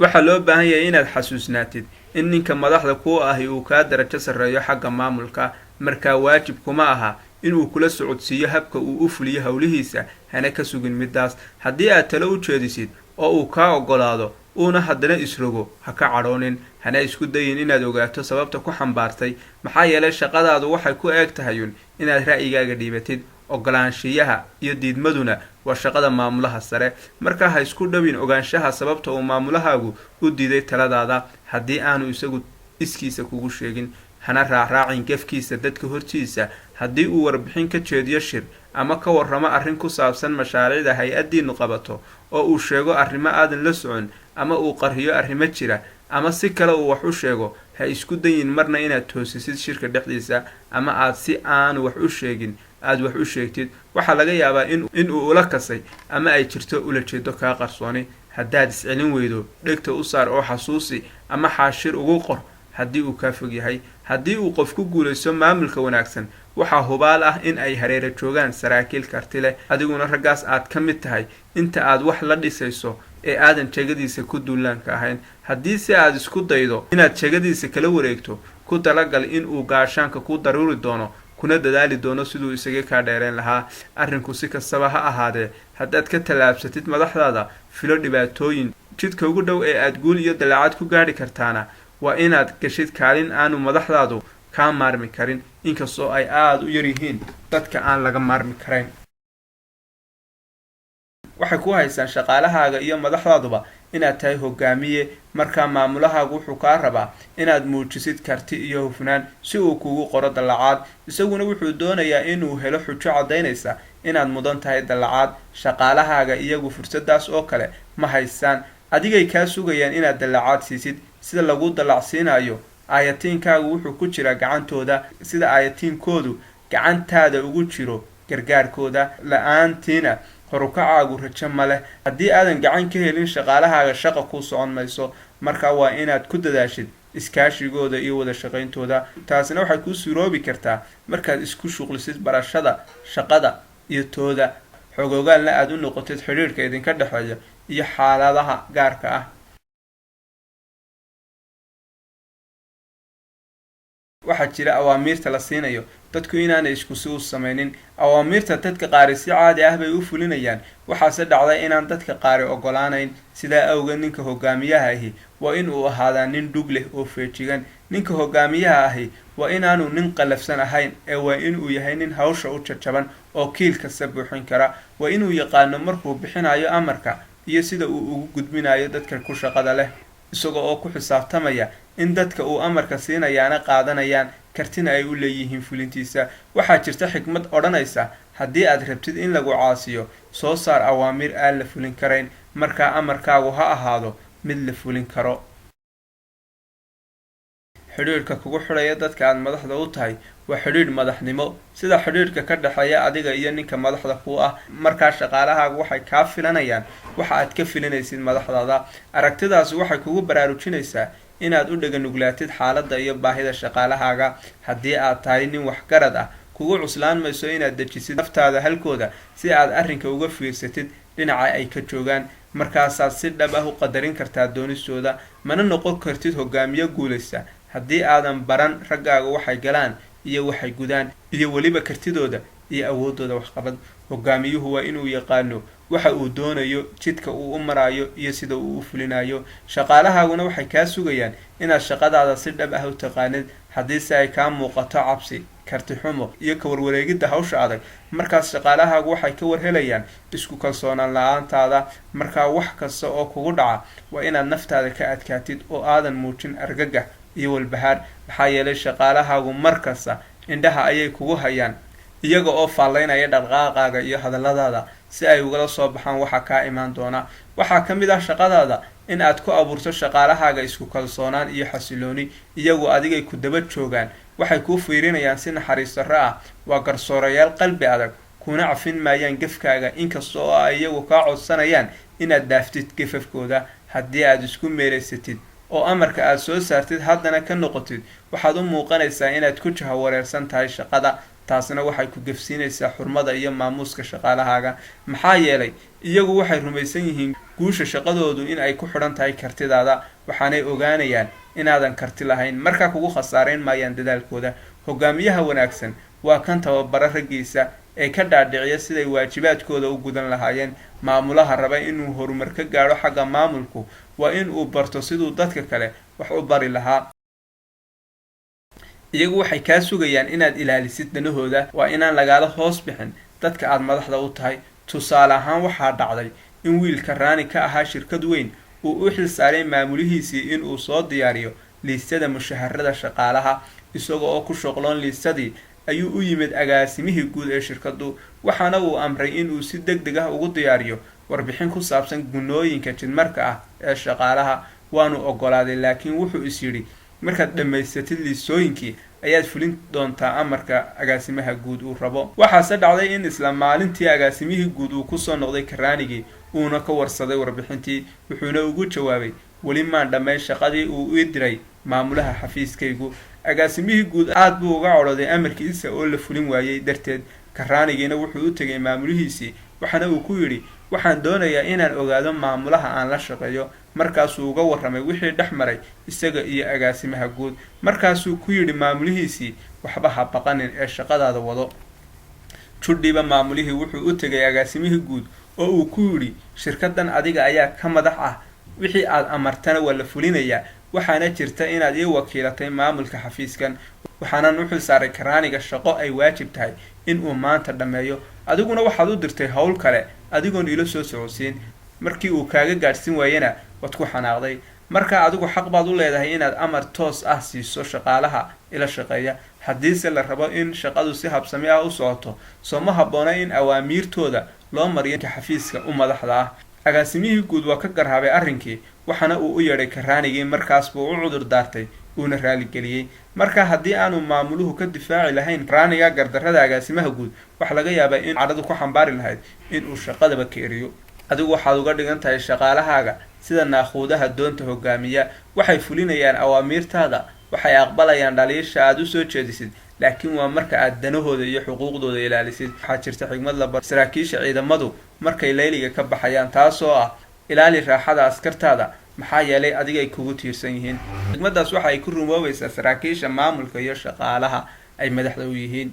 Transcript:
waxaa loo baahan yahay inaad xasuusnaatid in ninka madaxda kuu ahi uu kaa darajo sarreeyo xagga maamulka, markaa waajib kuma aha inuu kula socodsiiyo habka uu u fuliyo howlihiisa. hana ka sugin midaas. haddii aad talo u jeedisid oo uu kaa ogolaado uuna haddana isrogo, ha ka cadhoonin. hana isku dayin inaad ogaato sababta ku xambaartay, maxaa yeelay shaqadaadu waxay ku eeg tahayun inaad ra'yigaaga dhiibatid. ogolaanshiyaha iyo diidmaduna waa shaqada maamulaha sare. markaa ha isku dhowin ogaanshaha sababta uu maamulahaagu u diiday taladaada haddii aanu isagu iskiisa kugu sheegin. hana raacraacin gefkiisa dadka hortiisa. haddii uu warbixin ka jeediyo shir ama ka warramo arrin ku saabsan mashaariicda hay-addiinu qabato oo uu sheego arrimo aadan la socon, ama uu qarriyo arrimo jira, ama si kale uu wax u sheego, ha isku dayin marna inaad toosisid shirka dhexdiisa, ama aad si aanu wax u sheegin aad wax u sheegtid. waxaa laga yaabaa inuu ula kasay ama ay jirto ulajeedo kaa qarsooni. haddaad iscelin weydo, dhegta u saar oo xasuusi ama xaashir ugu qor haddii uu kaa fog yahay. haddii uu qof ku guulaysto maamulka wanaagsan, waxaa hubaal ah in ay hareera joogaan saraakiil karti leh, adiguna raggaas aad ka mid tahay inta aad wax la dhisayso ee aadan jegadiisa ku duulaanka ahayn. haddii si aad isku daydo inaad jegadiisa kala wareegto, ku talagal inuu gaashaanka ku daruuri doono, kuna dadaali doono siduu isaga kaa dheereen lahaa. arrinku si kastaba ha ahaadee, haddaad ka tallaabsatid madaxdaada, filo dhibaatooyin. jidka ugu dhow ee aad guul iyo dallaacad ku gaadhi kartaana waa inaad gashid kaalin aanu madaxdaadu kaa maarmi karin, inkastoo ay aada u yar yihiin dadka aan laga maarmi karayn. waxay ku haysaan shaqaalahaaga iyo madaxdaaduba inaad tahay hogaamiye, markaa maamulahaagu wuxuu kaa rabaa inaad muujisid karti iyo hufnaan si uu kugu qoro dallacaad. isaguna wuxuu doonayaa inuu helo xujo caddaynaysa inaad mudan tahay dallacaad. shaqaalahaaga iyagu fursadaas oo kale ma haystaan. adigay kaa sugayaan inaad dallacaad siisid. sida lagu dallacsiinayo aayatiinkaagu wuxuu ku jiraa gacantooda, sida aayatiinkoodu gacantaada ugu jiro gargaarkooda. la-aantiina horukacaagu rajo ma leh. haddii aadan gacan ka helin shaqaalahaaga, shaqa kuu socon mayso. markaa waa inaad ku dadaashid iskaashigooda iyo wada shaqayntooda. taasina waxay kuu suroobi kartaa markaad isku shuqlisid barashada shaqada iyo tooda, xogogaalna aad u noqotid xidhiirhka idinka dhexeeya iyo xaaladaha gaarka ah. waxaa jira awaamiirta la siinayo dadku inaanay isku si u samaynin. awaamiirta dadka qaari si caadi ah bay u fulinayaan, waxaase dhacday inaan dadka qaari ogolaanayn. sidaa awgeed ninka hogaamiyaha ahi waa inuu ahaadaa nin dhug leh oo feejigan. ninka hogaamiyaha ahi waa inaanu nin qalafsan ahayn, ee waa inuu yahay nin hawsha u jajaban oo kiil kasta buuxin kara. waa inuu yaqaano markuu bixinayo amarka iyo sida uu ugu gudbinayo dadka ku shaqada leh, isaga oo ku xisaabtamaya in dadka uu amarka siinayaana qaadanayaan, kartina ay u leeyihiin fulintiisa. waxaa jirta xikmad odhanaysa, haddii aad rabtid in lagu caasiyo, soo saar awaamiir aan la fulin karayn, markaa amarkaagu ha ahaado mid la fulin karo. xidhiirhka kugu xidhaya dadka aad madaxda u tahay waa xidhiidh madaxnimo, sida xidhiidhka ka dhexeeya adiga iyo ninka madaxda ku ah. markaa shaqaalahaagu waxay kaa filanayaan waxa aad ka filanaysid madaxdaada. aragtidaasi waxay kugu baraarujinaysaa inaad u dhaganuglaatid xaaladda iyo baahida shaqaalahaaga. haddii aad tahay nin waxgarad ah, kugu cuslaan mayso inaad dejisid naftaada halkooda si aad arrinka uga fiirsatid dhinaca ay ka joogaan. markaasaad si dhab ah u qadarin kartaa doonistooda, mana noqon kartid hogaamiye guulaysta haddii aadan baran raggaaga waxay galaan iyo waxay gudaan, iyo weliba kartidooda iyo awoodooda waxqabad. hogaamiyuhu waa inuu yaqaano waxa uu doonayo, jidka uu u marayo iyo sida uu u fulinayo. shaqaalahaaguna waxay kaa sugayaan inaad shaqadaada si dhab ah u taqaanid. haddiise ay kaa muuqato cabsi, karti xumo iyo ka warwareegidda hawsha adag, markaas shaqaalahaagu waxay ka warhelayaan isku kalsoonaan la-aantaada. markaa wax kasta oo kugu dhaca waa inaad naftaada ka adkaatid oo aadan muujin argagax iyo walbahaar, maxaa yeelay shaqaalahaagu markasta indhaha ayay kugu hayaan, iyaga oo faallaynaya dhaqdhaqaaqaaga iyo hadalladaada si ay ugala soo baxaan waxa kaa imaan doona. waxaa ka mid ah shaqadaada in aad ku abuurto shaqaalahaaga isku kalsoonaan iyo xasilooni. iyagu adigay ku daba joogaan, waxay kuu fiirinayaan si naxariis darro ah. waa garsoorayaal qalbi adag, kuna cafin maayaan gefkaaga, inkasta oo ay iyagu kaa codsanayaan inaad dhaaftid gefafkooda. haddii aad isku meelaysatid oo amarka aad soo saartid haddana ka noqotid, waxaad u muuqanaysaa inaad ku jahawareersan tahay shaqada. taasna waxay ku gefsiinaysaa xurmada iyo maamuuska shaqaalahaaga, maxaa yeelay iyagu waxay rumaysan yihiin guusha shaqadoodu in ay ku xidhan tahay kartidaada, waxaanay ogaanayaan inaadan karti lahayn, markaa kugu khasaarayn maayaan dadaalkooda. hogaamiyaha wanaagsan waa kan tababara raggiisa ee ka dhaadhiciya siday waajibaadkooda u gudan lahaayeen. maamulaha raba inuu horumar ka gaadho xagga maamulku waa in uu barto siduu dadka kale wax u bari lahaa. iyagu waxay kaa sugayaan inaad ilaalisid danahooda, waa inaan lagaala hoos bixin dadka aad madaxda u tahay. tusaale ahaan waxaa dhacday in wiilka raani ka ahaa shirkad weyn uu u xil saaray maamulihiisii inuu soo diyaariyo liistada mushaharada shaqaalaha. isaga oo ku shuqloon liistadii ayuu u yimid agaasimihii guud ee shirkadu, waxaana uu amray inuu si degdeg ah ugu diyaariyo warbixin ku saabsan gunooyinka jidmarka ah ee shaqaalaha. waanu ogolaaday, laakiin wuxuu is yidhi markaad dhammaysatid liistooyinkii ayaad fulin doontaa amarka agaasimaha guud uu rabo. waxaase dhacday in isla maalintii agaasimihii guud uu kusoo noqday karaanigii uuna ka warsaday warbixintii, wuxuuna ugu jawaabay weli maan dhammayn shaqadii uu ii diray maamulaha xafiiskaygu. agaasimihii guud aad buu uga codhooday amarkiisa oo la fulin waayey darteed. karaanigiina wuxuu u tegay maamulihiisii, waxaana uu ku yidhi waxaan doonayaa inaan ogaado maamulaha aan la shaqeeyo. markaasuu uga warramay wixii dhex maray isaga iyo agaasimaha guud. markaasuu ku yidhi maamulihiisii waxba ha baqanin ee shaqadaada wado. judhiba maamulihii wuxuu u tegay agaasimihii guud oo uu ku yidhi shirkadan adiga ayaa ka madax ah, wixii aad amartana waa la fulinayaa, waxaana jirta inaad ii wakiilatay maamulka xafiiskan, waxaanan u xil saaray karaaniga shaqo ay waajib tahay inuu maanta dhammeeyo. adiguna waxaad u dirtay howl kale adigoon ila soo socodsiin. markii uu kaaga gaadhsin waayena waad ku xanaaqday. markaa adigu xaq baad u leedahay inaad amar toos ah siiso shaqaalaha ila shaqeeya. haddiise la rabo in shaqadu si habsami ah u socoto, sooma habboona in awaamiirtooda loo mariyo xafiiska u madaxda ah. agaasimihii guud waa ka garhaabay arrinkii, waxaana uu u yeedhay karaanigii. markaas buu u cudur daartay uuna raaligeliyey. marka haddii aanu maamuluhu ka difaaci lahayn karaaniga gardarrada agaasimaha guud, waxa laga yaabaa in cadhadu ku xambaari lahayd inuu shaqadaba ka eriyo. adigu waxaad uga dhigan tahay shaqaalahaaga sida naaquudaha doonta hogaamiya. waxay fulinayaan awaamiirtaada, waxay aqbalayaan dhaliisha aad u soo jeedisid, laakiin waa marka aad danahooda iyo xuquuqdooda ilaalisid. waxaa jirta xigmad la bar saraakiisha ciidamadu markay layliga ka baxayaan, taasoo ah ilaali raaxada askartaada maxaa yeelay adigay kugu tiirsan yihiin. xigmadaas waxa ay ku rumoobaysaa saraakiisha maamulka iyo shaqaalaha ay madaxda u yihiin.